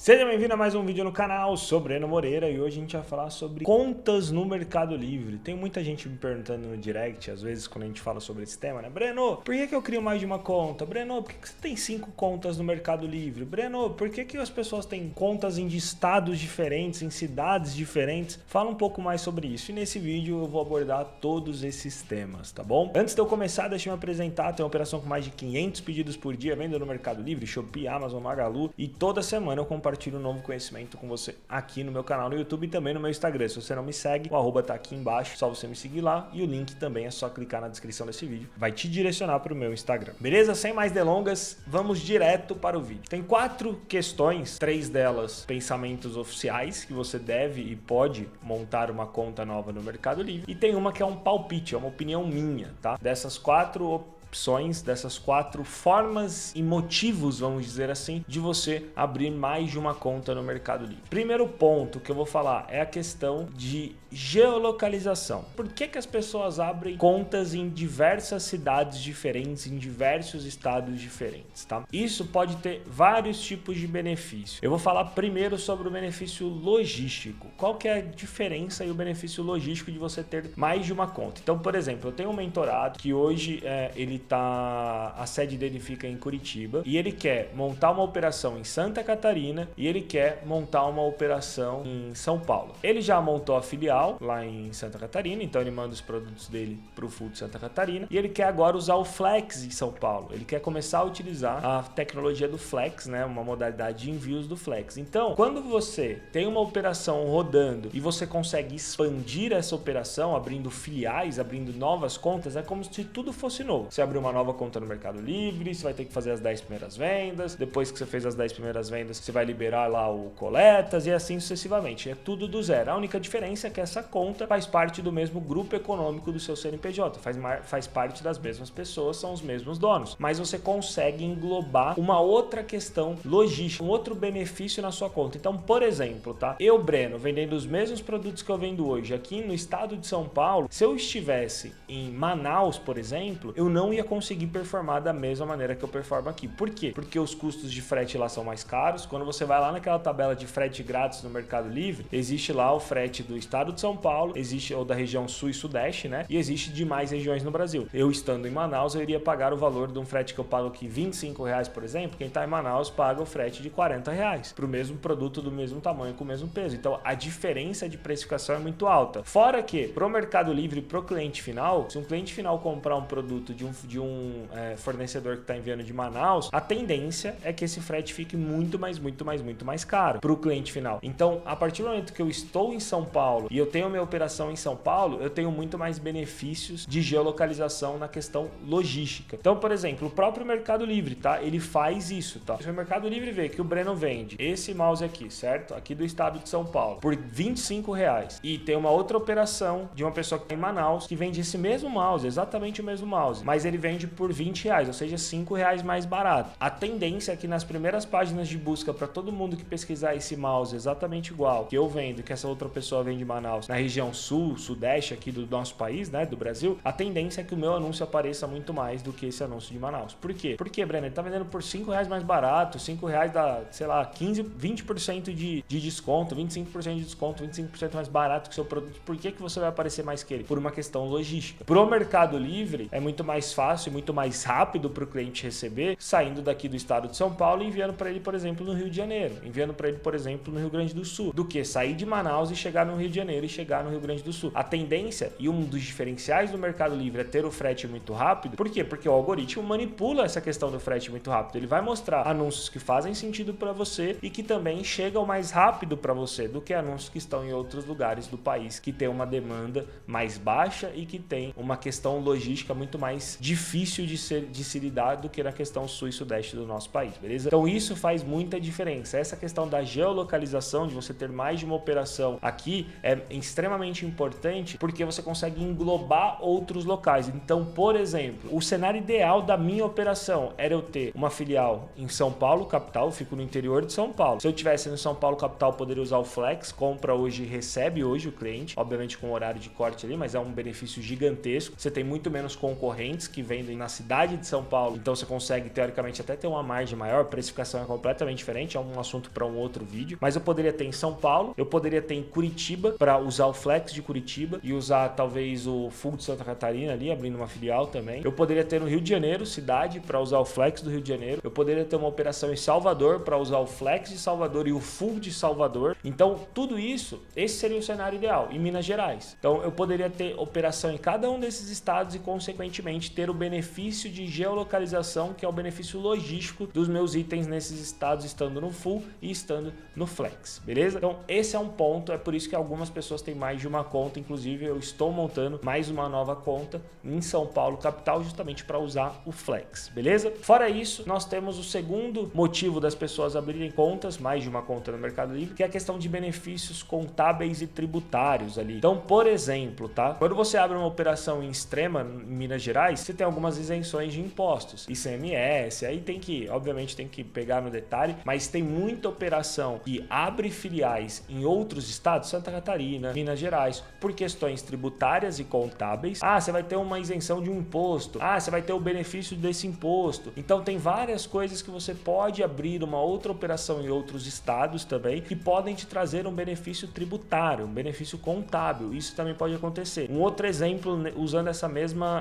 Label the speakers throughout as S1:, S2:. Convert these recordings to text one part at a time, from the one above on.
S1: Seja bem-vindo a mais um vídeo no canal, sou Breno Moreira e hoje a gente vai falar sobre contas no Mercado Livre. Tem muita gente me perguntando no direct, às vezes quando a gente fala sobre esse tema, né? Breno, por que eu crio mais de uma conta? Breno, por que você tem 5 contas no Mercado Livre? Breno, por que as pessoas têm contas em estados diferentes, em cidades diferentes? Fala um pouco mais sobre isso e nesse vídeo eu vou abordar todos esses temas, tá bom? Antes de eu começar, deixa eu me apresentar. Tem uma operação com mais de 500 pedidos por dia, venda no Mercado Livre, Shopee, Amazon, Magalu, e toda semana eu compartilho um novo conhecimento com você aqui no meu canal no YouTube e também no meu Instagram. Se você não me segue, o arroba tá aqui embaixo, só você me seguir lá e o link também é só clicar na descrição desse vídeo, vai te direcionar para o meu Instagram. Beleza? Sem mais delongas, vamos direto para o vídeo. Tem 4 questões, 3 delas pensamentos oficiais que você deve e pode montar uma conta nova no Mercado Livre e tem uma que é um palpite, é uma opinião minha, tá? Dessas 4 opções, dessas 4 formas e motivos, vamos dizer assim, de você abrir mais de uma conta no Mercado Livre. Primeiro ponto que eu vou falar é a questão de geolocalização. Por que as pessoas abrem contas em diversas cidades diferentes, em diversos estados diferentes, tá? Isso pode ter vários tipos de benefício. Eu vou falar primeiro sobre o benefício logístico. Qual que é a diferença e o benefício logístico de você ter mais de uma conta? Então, por exemplo, eu tenho um mentorado que hoje a sede dele fica em Curitiba e ele quer montar uma operação em Santa Catarina e ele quer montar uma operação em São Paulo. Ele já montou a filial lá em Santa Catarina, então ele manda os produtos dele para o Full de Santa Catarina e ele quer agora usar o Flex em São Paulo. Ele quer começar a utilizar a tecnologia do Flex, né, uma modalidade de envios do Flex. Então, quando você tem uma operação rodando e você consegue expandir essa operação, abrindo filiais, abrindo novas contas, é como se tudo fosse novo. Você abriu uma nova conta no Mercado Livre, você vai ter que fazer as 10 primeiras vendas, depois que você fez as 10 primeiras vendas, você vai liberar lá o coletas e assim sucessivamente. É tudo do zero. A única diferença é que essa conta faz parte do mesmo grupo econômico do seu CNPJ, faz parte das mesmas pessoas, são os mesmos donos, mas você consegue englobar uma outra questão logística, um outro benefício na sua conta. Então, por exemplo, tá? Eu, Breno, vendendo os mesmos produtos que eu vendo hoje aqui no estado de São Paulo, se eu estivesse em Manaus, por exemplo, eu não ia conseguir performar da mesma maneira que eu performo aqui. Por quê? Porque os custos de frete lá são mais caros. Quando você vai lá naquela tabela de frete grátis no Mercado Livre, existe lá o frete do estado de São Paulo, existe ou da região sul e sudeste, né? E existe demais regiões no Brasil. Eu estando em Manaus, eu iria pagar o valor de um frete que eu pago aqui R$25, por exemplo. Quem está em Manaus paga o frete de R$40 para o mesmo produto do mesmo tamanho com o mesmo peso. Então a diferença de precificação é muito alta. Fora que pro Mercado Livre, pro cliente final, se um cliente final comprar um produto de um fornecedor que está enviando de Manaus, a tendência é que esse frete fique muito mais caro para o cliente final. Então, a partir do momento que eu estou em São Paulo e eu tenho minha operação em São Paulo, eu tenho muito mais benefícios de geolocalização na questão logística. Então, por exemplo, o próprio Mercado Livre, tá? Ele faz isso, tá? Se o Mercado Livre vê que o Breno vende esse mouse aqui, certo? Aqui do estado de São Paulo, por R$25 e tem uma outra operação de uma pessoa que está em Manaus que vende esse mesmo mouse, exatamente o mesmo mouse, mas ele vende por R$20, ou seja, R$5 mais barato. A tendência é que nas primeiras páginas de busca para todo mundo que pesquisar esse mouse exatamente igual que eu vendo, que essa outra pessoa vende em Manaus, na região sul, sudeste aqui do nosso país, né, do Brasil, a tendência é que o meu anúncio apareça muito mais do que esse anúncio de Manaus. Por quê? Porque, Breno, ele tá vendendo por R$5 mais barato, R$5 dá, sei lá, 20% de desconto, 25% de desconto, 25% mais barato que o seu produto. Por que você vai aparecer mais que ele? Por uma questão logística. Pro Mercado Livre, é muito mais fácil, muito mais rápido para o cliente receber, saindo daqui do estado de São Paulo e enviando para ele, por exemplo, no Rio de Janeiro, enviando para ele, por exemplo, no Rio Grande do Sul, do que sair de Manaus e chegar no Rio de Janeiro e chegar no Rio Grande do Sul. A tendência e um dos diferenciais do Mercado Livre é ter o frete muito rápido. Por quê? Porque o algoritmo manipula essa questão do frete muito rápido. Ele vai mostrar anúncios que fazem sentido para você e que também chegam mais rápido para você do que anúncios que estão em outros lugares do país que tem uma demanda mais baixa e que tem uma questão logística muito mais difícil de se lidar do que na questão sul e sudeste do nosso país, beleza? Então isso faz muita diferença. Essa questão da geolocalização, de você ter mais de uma operação aqui, é extremamente importante porque você consegue englobar outros locais. Então, por exemplo, o cenário ideal da minha operação era eu ter uma filial em São Paulo, capital, eu fico no interior de São Paulo. Se eu tivesse no São Paulo, capital, poderia usar o Flex, compra hoje, recebe hoje o cliente, obviamente com horário de corte ali, mas é um benefício gigantesco. Você tem muito menos concorrentes que vendem na cidade de São Paulo, então você consegue teoricamente até ter uma margem maior, a precificação é completamente diferente, é um assunto para um outro vídeo, mas eu poderia ter em São Paulo, eu poderia ter em Curitiba para usar o Flex de Curitiba e usar talvez o Full de Santa Catarina ali, abrindo uma filial também. Eu poderia ter no Rio de Janeiro, cidade, para usar o Flex do Rio de Janeiro. Eu poderia ter uma operação em Salvador para usar o Flex de Salvador e o Full de Salvador. Então, tudo isso, esse seria o cenário ideal, em Minas Gerais. Então, eu poderia ter operação em cada um desses estados e, consequentemente, ter o benefício de geolocalização, que é o benefício logístico dos meus itens nesses estados, estando no Full e estando no Flex, beleza? Então, esse é um ponto, é por isso que algumas pessoas têm mais de uma conta, inclusive eu estou montando mais uma nova conta em São Paulo, capital, justamente para usar o Flex, beleza? Fora isso, nós temos o segundo motivo das pessoas abrirem contas, mais de uma conta no Mercado Livre, que é a questão de benefícios contábeis e tributários ali. Então, por exemplo, tá? Quando você abre uma operação em Extrema, em Minas Gerais, você tem algumas isenções de impostos, ICMS, aí tem que, obviamente, tem que pegar no detalhe, mas tem muita operação que abre filiais em outros estados, Santa Catarina, Minas Gerais, por questões tributárias e contábeis. Ah, você vai ter uma isenção de um imposto. Ah, você vai ter o benefício desse imposto. Então tem várias coisas que você pode abrir uma outra operação em outros estados também que podem te trazer um benefício tributário, um benefício contábil. Isso também pode acontecer. Um outro exemplo usando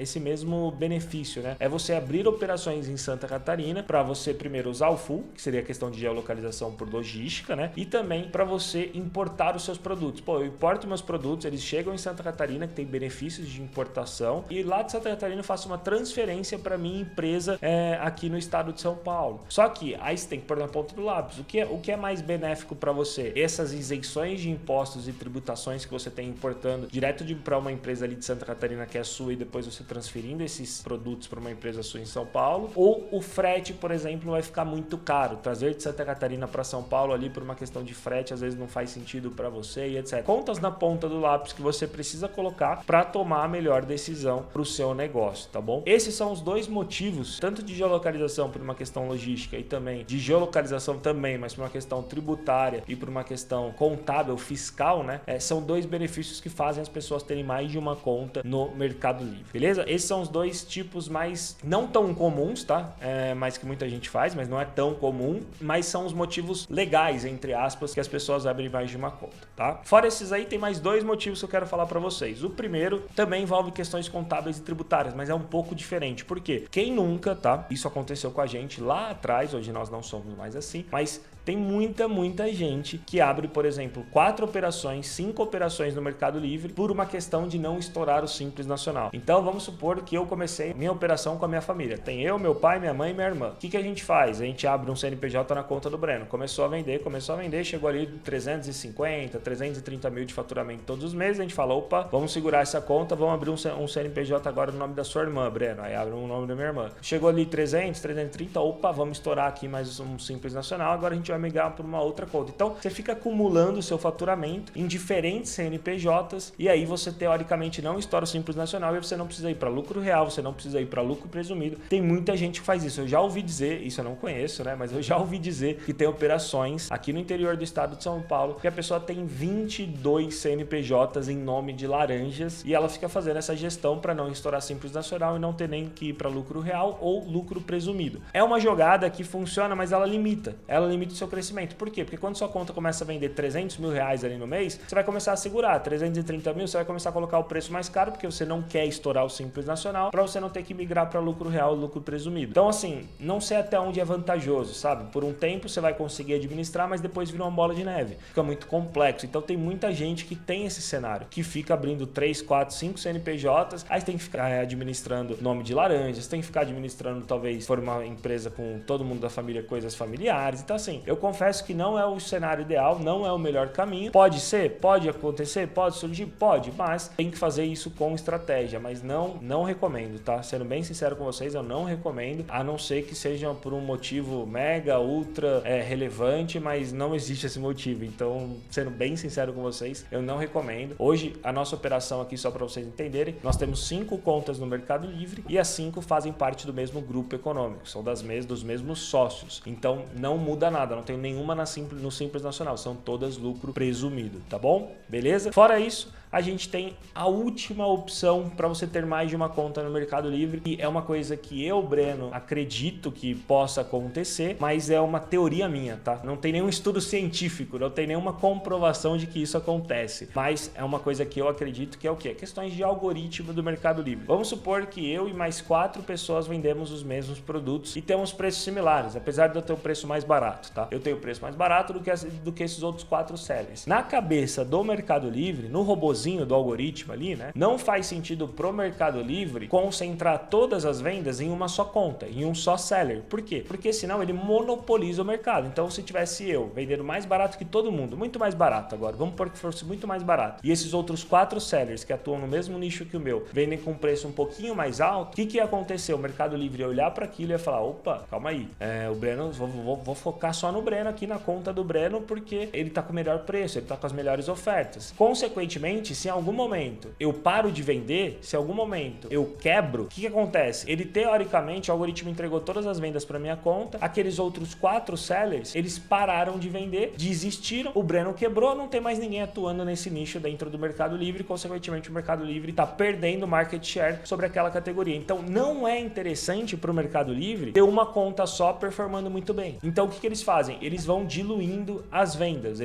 S1: esse mesmo benefício, né? É você abrir operações em Santa Catarina para você primeiro usar o Full, que seria a questão de geolocalização por logística, né? E também para você importar os seus produtos. Pô, eu importo meus produtos, eles chegam em Santa Catarina, que tem benefícios de importação, e lá de Santa Catarina eu faço uma transferência para minha empresa aqui no estado de São Paulo. Só que aí você tem que pôr na ponta do lápis. O que é mais benéfico para você? Essas isenções de impostos e tributações que você tem importando direto para uma empresa ali de Santa Catarina que é sua e depois você transferindo esses produtos para uma empresa sua em São Paulo, ou o frete, por exemplo, vai ficar muito caro. Trazer de Santa Catarina para São Paulo ali por uma questão de frete às vezes não faz sentido para você e etc. Contas na ponta do lápis que você precisa colocar para tomar a melhor decisão para o seu negócio, tá bom? Esses são os dois motivos, tanto de geolocalização por uma questão logística e também de geolocalização também, mas por uma questão tributária e por uma questão contábil, fiscal, né? São dois benefícios que fazem as pessoas terem mais de uma conta no Mercado Livre, beleza? Esses são os dois tipos mais não tão comuns, tá? Mas que muita gente faz, mas não é tão comum, mas são os motivos legais, entre aspas, que as pessoas abrem mais de uma conta, tá? Fora esses aí, tem mais dois motivos que eu quero falar para vocês. O primeiro também envolve questões contábeis e tributárias, mas é um pouco diferente. Por quê? Quem nunca, tá? Isso aconteceu com a gente lá atrás, hoje nós não somos mais assim, mas tem muita gente que abre, por exemplo, 4 operações, 5 operações no Mercado Livre por uma questão de não estourar o Simples Nacional. Então, vamos supor que eu comecei minha operação com a minha família. Tem eu, meu pai, minha mãe e minha irmã. O que a gente faz? A gente abre um CNPJ na conta do Breno. Começou a vender, chegou ali 350, 330 mil de faturamento todos os meses. A gente fala, opa, vamos segurar essa conta, vamos abrir um CNPJ agora no nome da sua irmã, Breno. Aí abre o nome da minha irmã. Chegou ali 300, 330, opa, vamos estourar aqui mais um Simples Nacional. Agora a gente vai migrar para uma outra conta. Então, você fica acumulando o seu faturamento em diferentes CNPJs e aí você, teoricamente, não estoura o Simples Nacional e você não precisa ir para lucro real, você não precisa ir para lucro presumido. Tem muita gente que faz isso. Eu já ouvi dizer, isso eu não conheço, né? Mas eu já ouvi dizer que tem operações aqui no interior do estado de São Paulo que a pessoa tem 22 CNPJs em nome de laranjas e ela fica fazendo essa gestão para não estourar Simples Nacional e não ter nem que ir para lucro real ou lucro presumido. É uma jogada que funciona, mas ela limita o seu crescimento. Por quê? Porque quando sua conta começa a vender 300 mil reais ali no mês, você vai começar a segurar 330 mil, você vai começar a colocar o preço mais caro porque você não quer estourar o Simples Nacional para você não ter que migrar para lucro real ou lucro presumido. Então, assim, não sei até onde é vantajoso, sabe? Por um tempo você vai conseguir administrar, mas depois vira uma bola de neve. Fica muito complexo. Então, tem muita gente que tem esse cenário, que fica abrindo 3, 4, 5 CNPJs, aí você tem que ficar administrando nome de laranjas, tem que ficar administrando, talvez, se for uma empresa com todo mundo da família, coisas familiares. Então, assim, eu confesso que não é o cenário ideal, não é o melhor caminho. Pode ser, pode acontecer, pode surgir, pode, mas tem que fazer isso com estratégia, mas não recomendo, tá? Sendo bem sincero com vocês, eu não recomendo, a não ser que seja por um motivo mega, ultra relevante, mas não existe esse motivo. Então, sendo bem sincero com vocês, eu não recomendo. Hoje, a nossa operação aqui, só para vocês entenderem, nós temos 5 contas no Mercado Livre e as 5 fazem parte do mesmo grupo econômico, são dos mesmos sócios. Então, não muda nada, não tem nenhuma no Simples Nacional, são todas lucro presumido, tá bom? Beleza? Fora isso, a gente tem a última opção para você ter mais de uma conta no Mercado Livre, e é uma coisa que eu, Breno, acredito que possa acontecer, mas é uma teoria minha, tá? Não tem nenhum estudo científico, não tem nenhuma comprovação de que isso acontece, mas é uma coisa que eu acredito que é o quê? Questões de algoritmo do Mercado Livre. Vamos supor que eu e mais 4 pessoas vendemos os mesmos produtos e temos preços similares, apesar de eu ter o preço mais barato, tá? Eu tenho o preço mais barato do que esses outros 4 sellers. Na cabeça do Mercado Livre, no robozinho do algoritmo ali, né? Não faz sentido pro Mercado Livre concentrar todas as vendas em uma só conta, em um só seller. Por quê? Porque senão ele monopoliza o mercado. Então, se tivesse eu vendendo mais barato que todo mundo, muito mais barato agora, vamos supor que fosse muito mais barato, e esses outros 4 sellers que atuam no mesmo nicho que o meu, vendem com um preço um pouquinho mais alto, o que ia acontecer? O Mercado Livre ia olhar para aquilo e ia falar, opa, calma aí, o Breno, vou focar só no Breno aqui na conta do Breno, porque ele tá com o melhor preço, ele tá com as melhores ofertas. Consequentemente, se em algum momento eu paro de vender, se em algum momento eu quebro, o que acontece? Ele, teoricamente, o algoritmo entregou todas as vendas para minha conta, aqueles outros 4 sellers, eles pararam de vender, desistiram, o Breno quebrou, não tem mais ninguém atuando nesse nicho dentro do Mercado Livre, consequentemente o Mercado Livre tá perdendo market share sobre aquela categoria. Então, não é interessante para o Mercado Livre ter uma conta só performando muito bem. Então, o que eles fazem? Eles vão diluindo as vendas,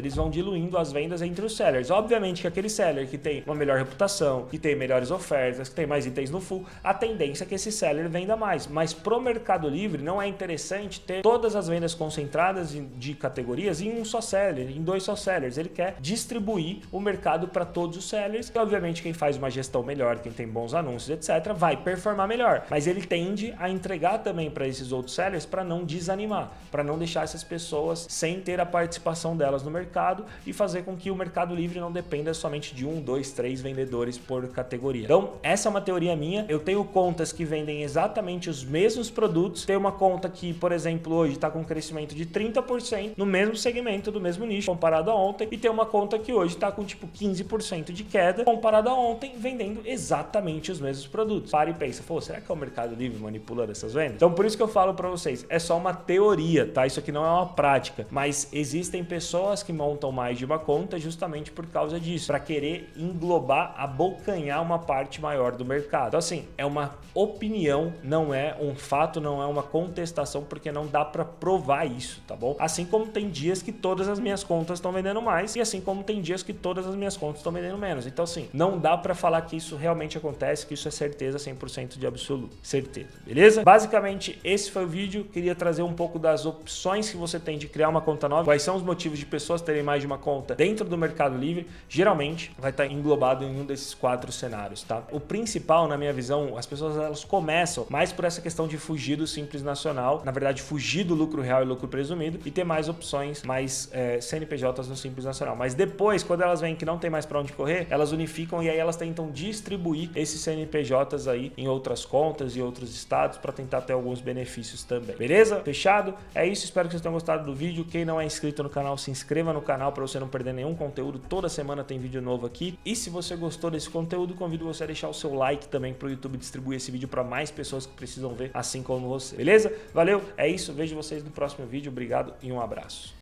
S1: entre os sellers. Obviamente que aquele seller que tem uma melhor reputação, que tem melhores ofertas, que tem mais itens no full, a tendência é que esse seller venda mais. Mas pro Mercado Livre não é interessante ter todas as vendas concentradas de categorias em um só seller, em 2 só sellers. Ele quer distribuir o mercado para todos os sellers, e obviamente quem faz uma gestão melhor, quem tem bons anúncios, etc., vai performar melhor. Mas ele tende a entregar também para esses outros sellers para não desanimar, para não deixar essas pessoas sem ter a participação delas no mercado e fazer com que o Mercado Livre não dependa somente de 1, 2, 3 vendedores por categoria. Então, essa é uma teoria minha. Eu tenho contas que vendem exatamente os mesmos produtos. Tem uma conta que, por exemplo, hoje está com um crescimento de 30% no mesmo segmento, do mesmo nicho, comparado a ontem, e tem uma conta que hoje está com tipo 15% de queda comparado a ontem, vendendo exatamente os mesmos produtos. Para e pensa, pô, será que é o Mercado Livre manipulando essas vendas? Então, por isso que eu falo para vocês, é só uma teoria, tá? Isso aqui não é uma prática, mas existem pessoas que montam mais de uma conta justamente por causa disso, para querer englobar, abocanhar uma parte maior do mercado. Então, assim, é uma opinião, não é um fato, não é uma contestação, porque não dá para provar isso, tá bom? Assim como tem dias que todas as minhas contas estão vendendo mais, e assim como tem dias que todas as minhas contas estão vendendo menos. Então, assim, não dá para falar que isso realmente acontece, que isso é certeza 100% de absoluto. Certeza, beleza? Basicamente, esse foi o vídeo. Queria trazer um pouco das opções que você tem de criar uma conta nova, quais são os motivos de pessoas terem mais de uma conta dentro do Mercado Livre. Geralmente vai estar englobado em um desses 4 cenários, tá? O principal, na minha visão, as pessoas elas começam mais por essa questão de fugir do Simples Nacional, na verdade fugir do lucro real e lucro presumido, e ter mais opções, mais CNPJs no Simples Nacional. Mas depois, quando elas veem que não tem mais para onde correr, elas unificam e aí elas tentam distribuir esses CNPJs aí em outras contas e outros estados para tentar ter alguns benefícios também. Beleza? Fechado? É isso, espero que vocês tenham gostado do vídeo. Quem não é inscrito no canal, se inscreva no canal para você não perder nenhum conteúdo. Toda semana tem vídeo novo aqui. E se você gostou desse conteúdo, convido você a deixar o seu like também para o YouTube distribuir esse vídeo para mais pessoas que precisam ver, assim como você. Beleza? Valeu, é isso. Vejo vocês no próximo vídeo. Obrigado e um abraço.